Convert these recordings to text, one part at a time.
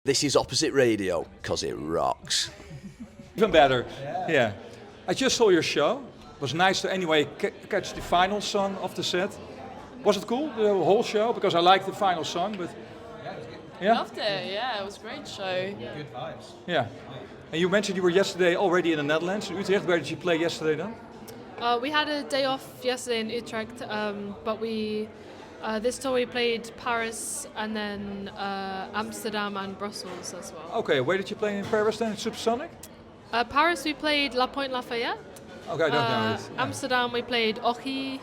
This is Opposite Radio, because it rocks. Even better. Yeah. I just saw your show. It was nice to anyway catch the final song of the set. Was it cool, the whole show? Because I like the final song, but... Yeah? Loved it, yeah, it was a great show. Good vibes. Yeah. And you mentioned you were yesterday already in the Netherlands, in Utrecht. Where did you play yesterday then? We had a day off yesterday in Utrecht, but this tour we played Paris and then Amsterdam and Brussels as well. Okay, where did you play in Paris then, in Supersonic? Paris we played La Pointe Lafayette. Okay, I don't know it. Amsterdam we played Ochy.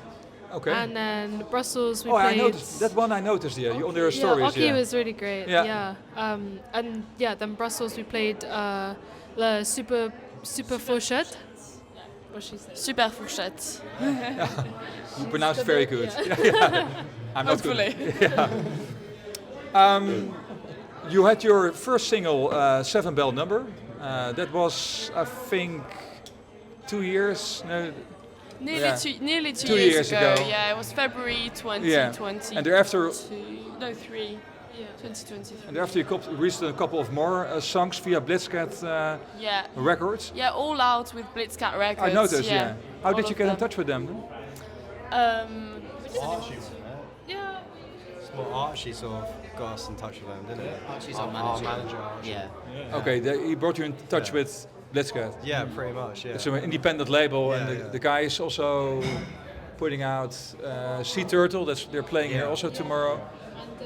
Okay. And then Brussels we I played... noticed, that one I noticed, yeah, on their stories. Ochy was really great, Yeah. And then Brussels we played Le Super Fourchette. What she said. Super Fourchette. You pronounced it very good. I'm not Hopefully. good. You had your first single, Seven Bell Number. That was, I think, 2 years. No, Nearly two 2 years ago. ago. Yeah, it was February 2020. Yeah. And thereafter, 3. Yeah. 2023. and thereafter you released a couple of more songs via Blitzcat Yeah. Records. Yeah, all out with Blitzcat Records. I noticed, yeah. How All did you of get in them. touch with them then? Archie, wasn't it? Yeah. Well, Archie sort of got us in touch with them, didn't it? Archie's our Our manager. manager, Archie. Yeah. Okay, he brought you in touch with Blitzcat. Yeah, pretty much, yeah. It's an independent label, Yeah, and yeah. the guy is also putting out Sea Turtle. They're playing here also tomorrow.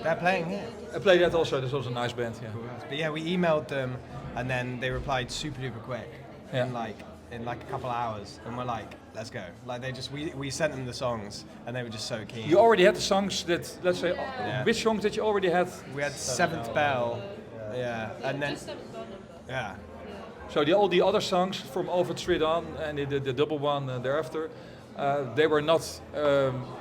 They're playing here. I played that also. That's also a nice band. Yeah. But yeah, we emailed them and then they replied super duper quick Yeah. in like a couple of hours, and we're like, let's go. Like we sent them the songs and they were just so keen. You already had the songs that, let's say, which songs did you already have? We had Seventh Bell, yeah, and then yeah. So all the other songs from Over Street On and the double one thereafter, they were not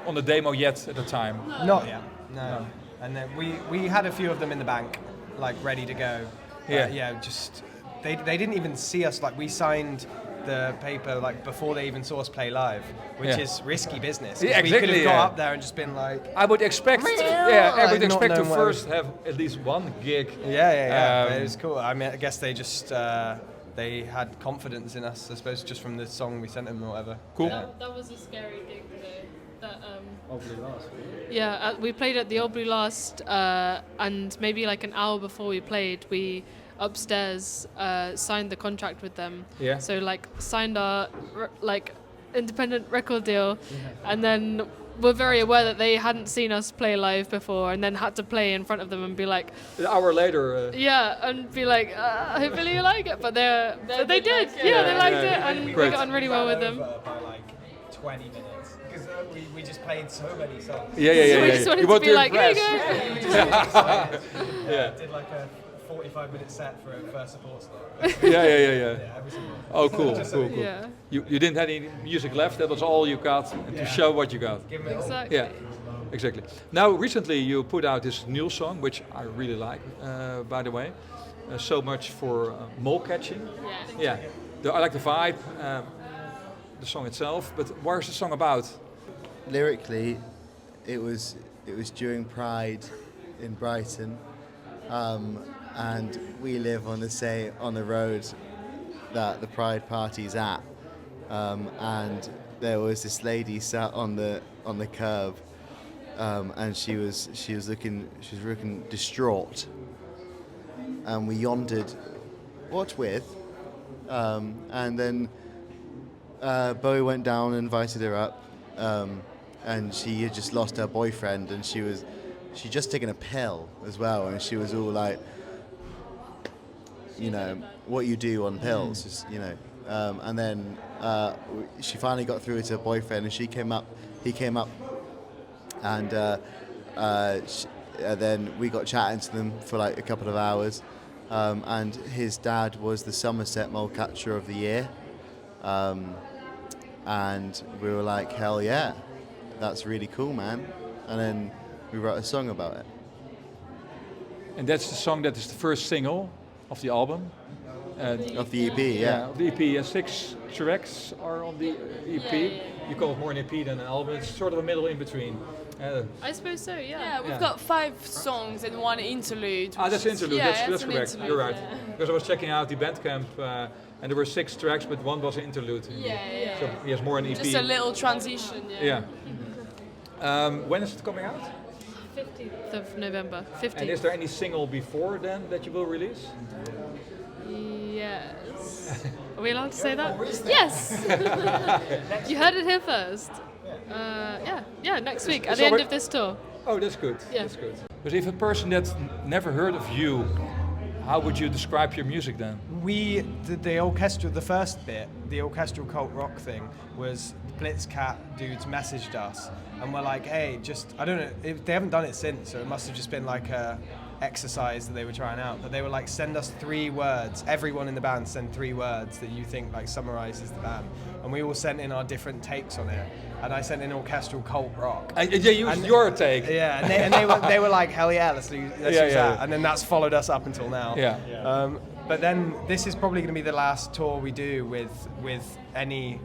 on the demo yet at the time. Not yet, no. And then we had a few of them in the bank, like ready to go. Yeah. Just they didn't even see us. Like we signed the paper like before they even saw us play live, which is risky business. 'Cause Yeah, we could exactly, have got yeah. up there and just been like, I would expect, I Like, would not expect to knowing what- first have at least one gig. yeah. But it was cool. I mean, I guess they just they had confidence in us, I suppose, just from the song we sent them or whatever. Cool. Yeah. That was a scary gig though. We played at the Old Blue Last, and maybe like an hour before we played, we upstairs signed the contract with them. Yeah. So like signed our independent record deal, and then we're very aware that they hadn't seen us play live before, and then had to play in front of them and be like, An hour later. and be like, hopefully you like it. But they did. like it. Yeah, they liked Yeah. it, and we Great. got on really well with them. By like 20 minutes because we just played so many songs. So we just wanted to be like, here you go. Did like a 45-minute set for a first support slot. Yeah. Every single Oh, cool. Yeah, You didn't have any music left. That was all you got, and to show what you got. Give 'em it all. exactly. Yeah, exactly. Now, recently you put out this new song, which I really like, by the way. So much for mole catching. Yeah. I like the vibe, the song itself. But what is the song about? Lyrically, it was during Pride in Brighton, and we live on the road that the Pride party's at, and there was this lady sat on the curb, and she was looking distraught, and we yondered, what with, and then Bowie went down and invited her up. And she had just lost her boyfriend, and she'd just taken a pill as well, and she was all like, what you do on pills, just, and then she finally got through to her boyfriend, and he came up, and then we got chatting to them for like a couple of hours, and his dad was the Somerset Mole Catcher of the Year. And we were like, hell yeah, that's really cool, man. And then we wrote a song about it. And that's the song that is the first single of the album. Of the EP, yeah. Of the EP. 6 tracks are on the EP. You call it more an EP than an album. It's sort of a middle in between. I suppose so. Yeah, Yeah. we've Yeah. got 5 songs and 1 interlude. Ah, which that's is- interlude. Yeah, That's an correct. interlude, You're right. yeah. Because I was checking out the Bandcamp, and there were 6 tracks, but 1 was an interlude. Yeah. So he has more an EP. Just a little transition. Yeah. When is it coming out? 15th of November. 15th. And is there any single before then that you will release? Yes. Are we allowed to say that? Yes. You heard it here first. Yeah. Next week at the end of this tour. Oh, that's good. Yeah. That's good. But if a person that's never heard of you, how would you describe your music then? The orchestral, the first bit, the orchestral cult rock thing was Blitzcat dudes messaged us and were like, hey, I don't know, they haven't done it since, so it must have just been like a exercise that they were trying out, but they were like, send us 3 words, everyone in the band send 3 words that you think like summarizes the band, and we all sent in our different takes on it, and I sent in orchestral cult rock. Yeah, use your take. Yeah, and they were like, hell yeah, let's use that. And then that's followed us up until now. Yeah. But then this is probably going to be the last tour we do with any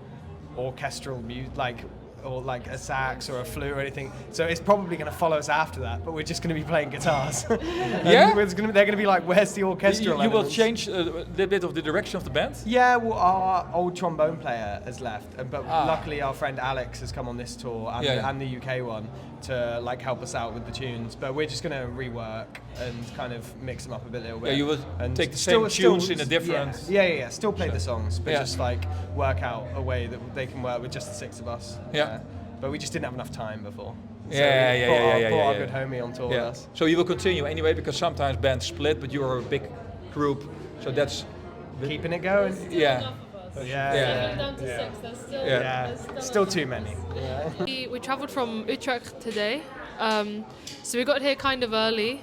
orchestral music, or like a sax or a flute or anything. So it's probably going to follow us after that, but we're just going to be playing guitars. Yeah? They're going to be like, where's the orchestral You will elements? change a little bit of the direction of the band? Yeah, well, our old trombone player has left, but luckily our friend Alex has come on this tour and the UK one to like help us out with the tunes. But we're just going to rework and kind of mix them up a little bit. Yeah, you will and take the same tunes in a different... Yeah. Still play the songs, but Yeah. just like work out a way that they can work with just the 6 of us. Yeah. But we just didn't have enough time before. So Yeah. we brought our good homie on tour with us. So you will continue anyway, because sometimes bands split, but you are a big group, so that's... Keeping it going. Yeah. Yeah. Down to 6. There's still. Yeah. Still too many. We travelled from Utrecht today, so we got here kind of early,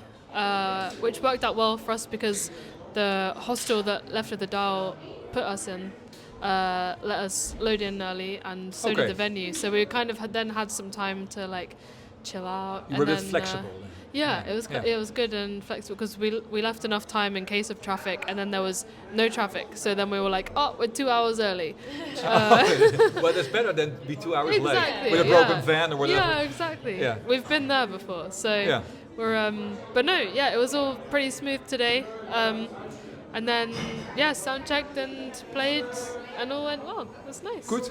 which worked out well for us because the hostel that Left of the Dial put us in let us load in early, and so Okay. did the venue. So we kind of had some time to like chill out. You were a bit flexible. Yeah, it was Yeah. it was good and flexible because we left enough time in case of traffic, and then there was no traffic. So then we were like, oh, we're 2 hours early. Well, that's better than be 2 hours late Exactly, with a broken yeah. van or whatever. Yeah, exactly. Yeah. We've been there before, so Yeah. we're but no, yeah, it was all pretty smooth today. And then sound checked and played, and all went well. It was nice. Good.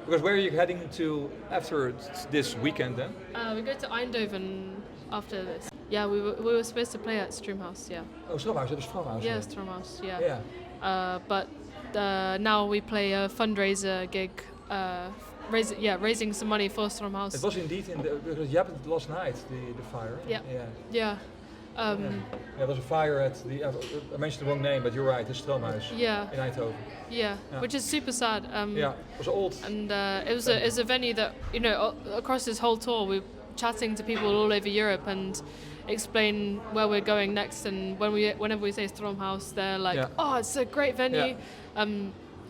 Because where are you heading to after this weekend then? We go to Eindhoven after this. Yeah, we were supposed to play at Stroomhouse. Yeah. Oh, Stromhuis, dat is Stromhuis. Yeah, Stroomhouse. Yeah. Yeah. But now we play a fundraiser gig. Raising some money for Stroomhouse. It was indeed because you happened last night, the fire. Yeah. Yeah. Yeah. There was a fire at the. I mentioned the wrong name, but you're right. It's Stromhuis. Yeah. In Eindhoven. Yeah, which is super sad. Yeah, it was old. And it was a venue that, across this whole tour, we're chatting to people all over Europe and explain where we're going next. And whenever we say Stromhouse, they're like, oh, it's a great venue. Yeah.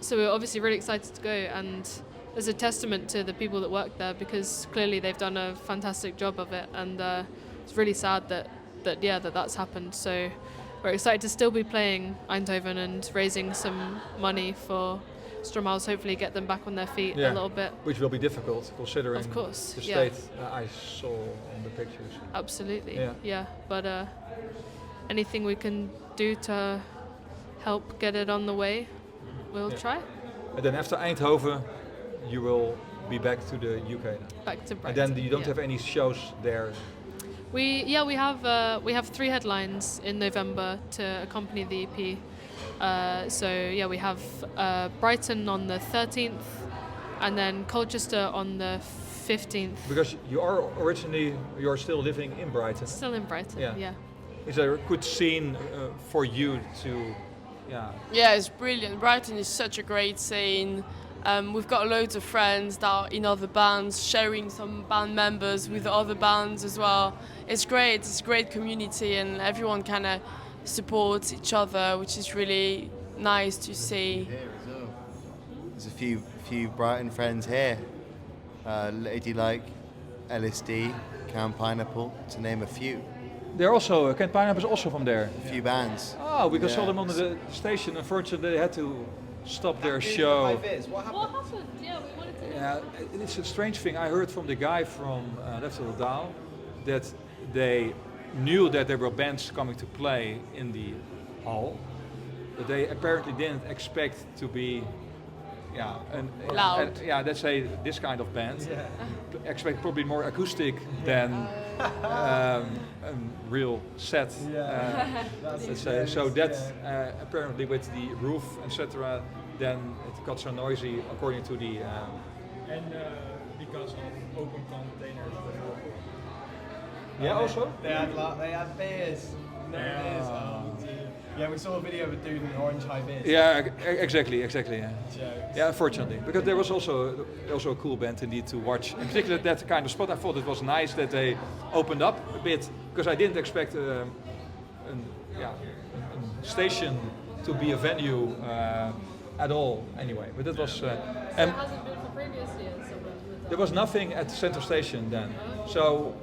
So we're obviously really excited to go. And as a testament to the people that work there, because clearly they've done a fantastic job of it. And it's really sad that's happened. So we're excited to still be playing Eindhoven and raising some money for Stromhouse, hopefully get them back on their feet a little bit. Which will be difficult considering Of course, the yeah. state I saw on the pictures. Absolutely, Yeah. But anything we can do to help get it on the way, we'll try. And then after Eindhoven, you will be back to the UK then. Back to Brighton. And then you don't have any shows there. We have 3 headlines in November to accompany the EP. We have Brighton on the 13th, and then Colchester on the 15th. Because you're still living in Brighton. Still in Brighton, yeah. Is there a good scene for you to, Yeah, it's brilliant. Brighton is such a great scene. We've got loads of friends that are in other bands, sharing some band members with other bands as well. It's great. It's a great community, and everyone kind of supports each other, which is really nice to see. Here as well. There's a few Brighton friends here. Ladylike, LSD, Can Pineapple, to name a few. They're also, Kent Pineapple is also from there. A few bands. Oh, because saw Yeah. them on the station. Unfortunately, they had to stop their show. What happened? Yeah, we wanted to Yeah, it's a strange thing. I heard from the guy from Left of the Dial that they knew that there were bands coming to play in the hall, but they apparently didn't expect to be, Loud. let's say this kind of band. Expect probably more acoustic than a real set. Let's say. So that apparently with the roof, etc., then it got so noisy according to the. Because of open containers. Yeah, also. They had beers. No beers. Oh, dear. Yeah, we saw a video of a dude in orange high beers. Yeah, exactly. Yeah. Jokes. Yeah, unfortunately, because there was also a cool band indeed to watch. In particular, that kind of spot. I thought it was nice that they opened up a bit because I didn't expect a station to be a venue at all. Anyway, but it was. So it hasn't been for previous years. There was nothing at the center station then, so.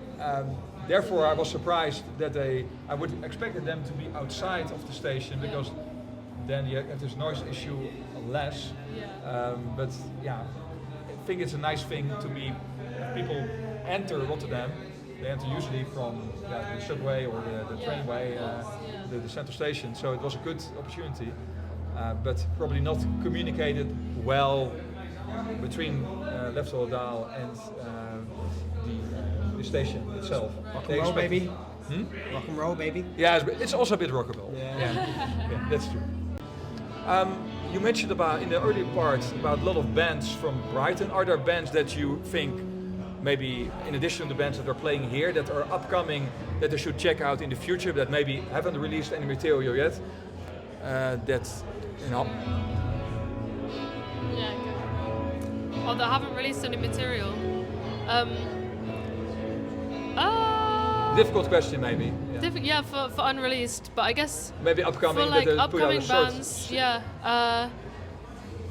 Therefore, I was surprised that I would have expected them to be outside of the station because then you have this noise issue less. But yeah, I think it's a nice thing to be. People enter Rotterdam, they enter usually from the subway or the trainway, the center station. So it was a good opportunity, but probably not communicated well between Left of the Dial and the station itself. Rock and roll, baby. Rock and roll, baby. Yeah, it's also a bit rockable. Yeah, that's true. You mentioned about in the earlier part about a lot of bands from Brighton. Are there bands that you think, maybe in addition to the bands that are playing here, that are upcoming, that they should check out in the future, that maybe haven't released any material yet? That's Yeah. Oh, they haven't released any material. Difficult question, maybe. For unreleased, but I guess Maybe upcoming. for like that they put out a upcoming short- bands,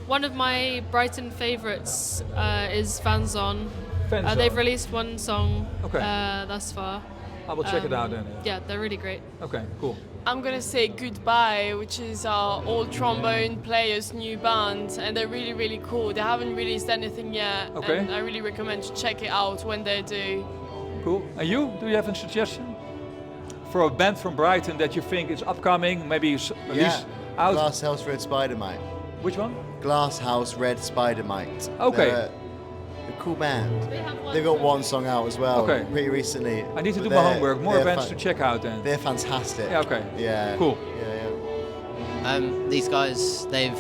one of my Brighton favourites is Fans On. Fans They've On. released one song Okay. thus far. I will check it out then. Yeah, they're really great. Okay, cool. I'm gonna say Goodbye, which is our old trombone player's new band, and they're really, really cool. They haven't released anything yet, Okay. and I really recommend to check it out when they do. Cool. And you? Do you have a suggestion for a band from Brighton that you think is upcoming? Maybe release out. Glass House Red Spider Mite. Which one? Glass House Red Spider Mite. Okay. They're a cool band. have They've got one song out as well. Okay. Pretty recently. I need to But do my they're- homework. More they're bands to check out then. They're fantastic. Yeah. Okay. Yeah. Cool. Yeah. These guys, they've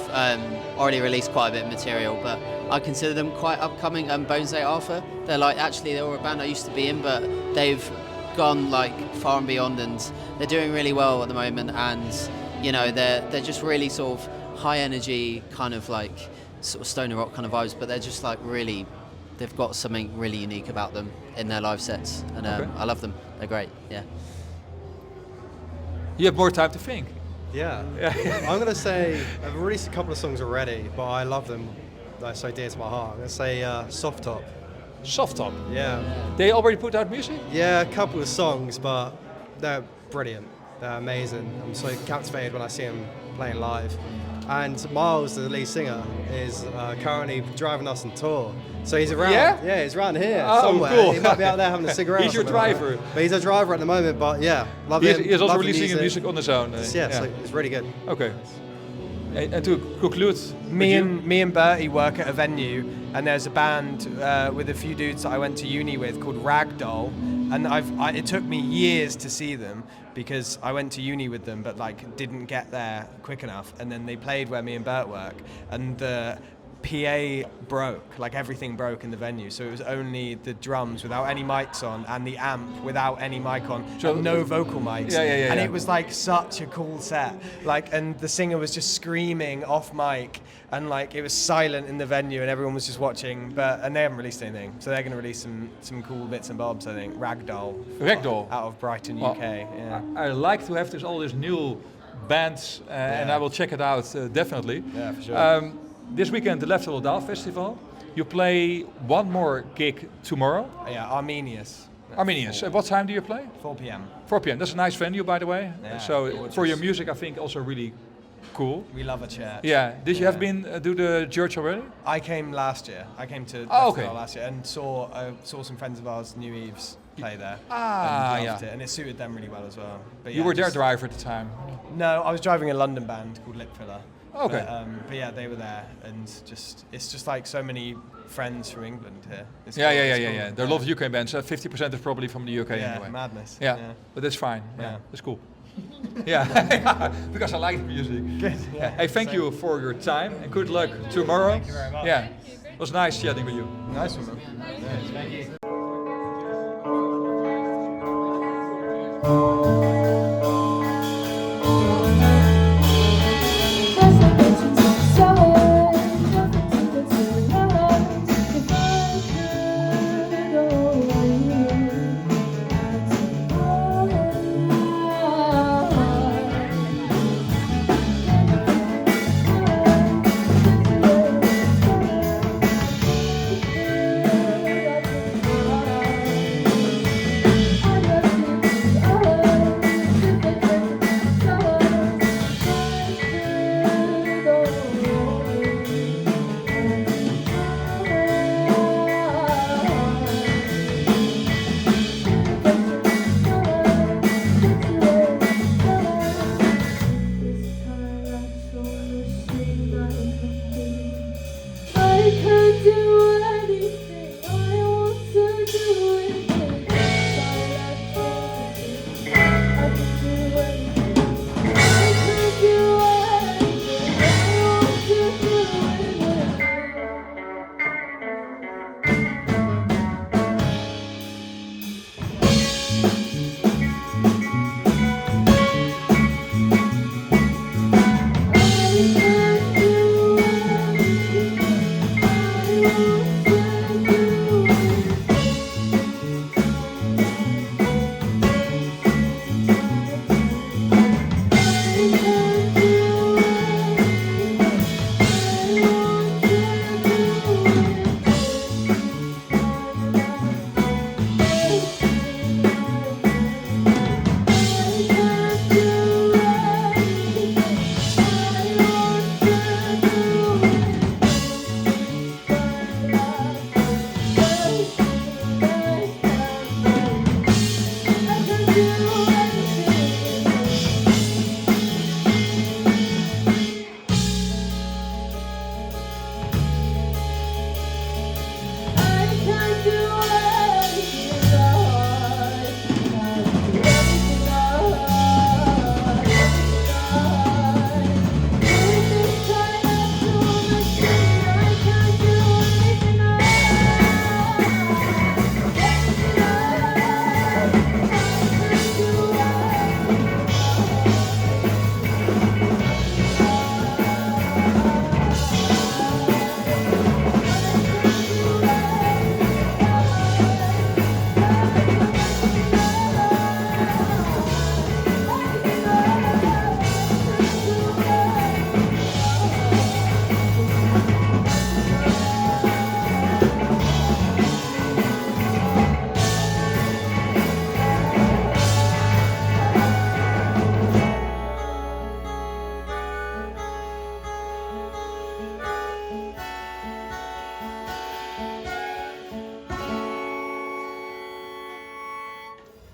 already released quite a bit of material, but I consider them quite upcoming. Bones Day Arthur, they're they were a band I used to be in, but they've gone like far and beyond, and they're doing really well at the moment. And they're just really sort of high energy, kind of like sort of stoner rock kind of vibes, but they're just like really, they've got something really unique about them in their live sets, and I love them. They're great. Yeah. You have more time to think. Yeah. I'm going to say, I've released a couple of songs already, but I love them. They're so dear to my heart. I'm going to say Soft Top. Soft Top. Yeah. They already put out music? Yeah, a couple of songs, but they're brilliant. They're amazing. I'm so captivated when I see them playing live. And Miles, the lead singer, is currently driving us on tour. So he's around. Yeah? He's around here Oh, somewhere. cool. He might be out there having a cigarette. He's or your something like driver. that. But he's a driver at the moment. But yeah, love He him. is also love the releasing music on his own. So it's really good. Okay. And to conclude, Me and Bertie work at a venue, and there's a band with a few dudes that I went to uni with called Ragdoll, and it took me years to see them because I went to uni with them, but like didn't get there quick enough. And then they played where me and Bert work, and the PA broke, like everything broke in the venue. So it was only the drums without any mics on, and the amp without any mic on, So- and no vocal mics. Yeah. And it was like such a cool set. Like, and the singer was just screaming off mic, and like it was silent in the venue, and everyone was just watching. And they haven't released anything, so they're going to release some cool bits and bobs. I think Ragdoll out of Brighton, Well, UK. Yeah. I like to have all these new bands, and I will check it out definitely. Yeah, for sure. This weekend, the Left of the Dial Festival. You play one more gig tomorrow. Yeah, Arminius. Arminius. At what time do you play? 4 p.m. 4 p.m. That's a nice venue, by the way. Yeah, So gorgeous. for your music, I think also really Cool. We love a church. Yeah. Did you have been do the church already? I came last year. I came to okay. last year and saw some friends of ours, New Eve's, play there. Ah, and loved yeah. it, and it suited them really well as well. But You yeah, were their just- driver at the time. No, I was driving a London band called Lip Filler. Okay. But yeah, they were there, and it's just like so many friends from England here. It's Yeah, cool, yeah, yeah, it's yeah, cool. yeah. There are a lot of UK bands. 50% is probably from the UK Yeah, anyway. madness. Yeah, Yeah. but that's fine. Yeah, Yeah. that's cool. Yeah, because I like the music. Good. Yeah. Hey, thank you for your time and good luck tomorrow. Thank you very much. Yeah, it was nice chatting with you. Nice one, man. Yeah, thank you.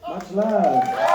Much love.